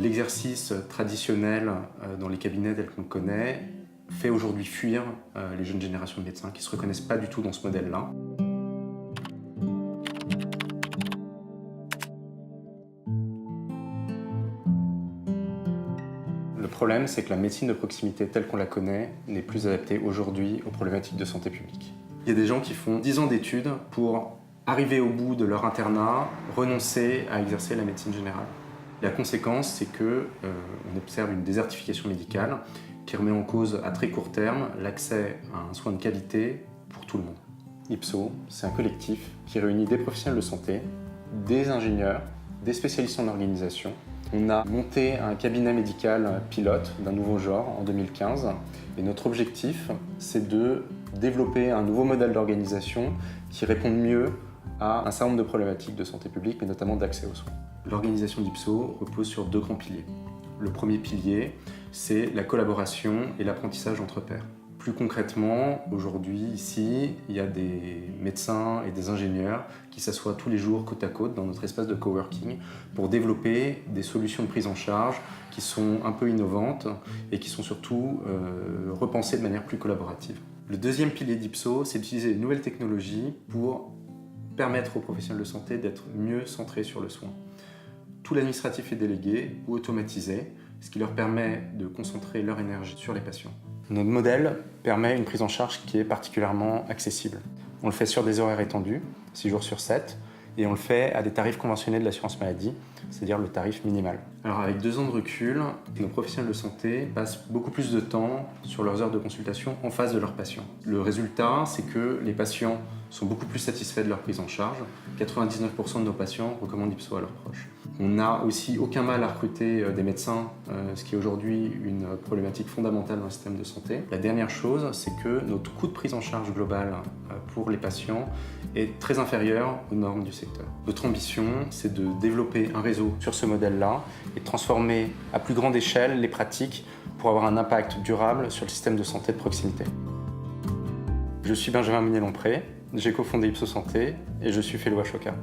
L'exercice traditionnel dans les cabinets tels qu'on le connaît fait aujourd'hui fuir les jeunes générations de médecins qui ne se reconnaissent pas du tout dans ce modèle-là. Le problème, c'est que la médecine de proximité telle qu'on la connaît n'est plus adaptée aujourd'hui aux problématiques de santé publique. Il y a des gens qui font 10 ans d'études pour arriver au bout de leur internat, renoncer à exercer la médecine générale. La conséquence, c'est qu'on observe une désertification médicale qui remet en cause à très court terme l'accès à un soin de qualité pour tout le monde. Ipso, c'est un collectif qui réunit des professionnels de santé, des ingénieurs, des spécialistes en organisation. On a monté un cabinet médical pilote d'un nouveau genre en 2015 et notre objectif, c'est de développer un nouveau modèle d'organisation qui réponde mieux à un certain nombre de problématiques de santé publique, mais notamment d'accès aux soins. L'organisation d'Ipso repose sur 2 grands piliers. Le premier pilier, c'est la collaboration et l'apprentissage entre pairs. Plus concrètement, aujourd'hui, ici, il y a des médecins et des ingénieurs qui s'assoient tous les jours côte à côte dans notre espace de coworking pour développer des solutions de prise en charge qui sont un peu innovantes et qui sont surtout repensées de manière plus collaborative. Le deuxième pilier d'Ipso, c'est d'utiliser de nouvelles technologies pour permettre aux professionnels de santé d'être mieux centrés sur le soin. Tout l'administratif est délégué ou automatisé, ce qui leur permet de concentrer leur énergie sur les patients. Notre modèle permet une prise en charge qui est particulièrement accessible. On le fait sur des horaires étendus, 6 jours sur 7, et on le fait à des tarifs conventionnés de l'assurance maladie, c'est-à-dire le tarif minimal. Alors avec 2 ans de recul, nos professionnels de santé passent beaucoup plus de temps sur leurs heures de consultation en face de leurs patients. Le résultat, c'est que les patients sont beaucoup plus satisfaits de leur prise en charge. 99% de nos patients recommandent Ipso à leurs proches. On n'a aussi aucun mal à recruter des médecins, ce qui est aujourd'hui une problématique fondamentale dans le système de santé. La dernière chose, c'est que notre coût de prise en charge global pour les patients est très inférieur aux normes du secteur. Notre ambition, c'est de développer un réseau sur ce modèle-là et de transformer à plus grande échelle les pratiques pour avoir un impact durable sur le système de santé de proximité. Je suis Benjamin Mounier-Lompré, j'ai cofondé Ipso Santé et je suis fellow Ashoka.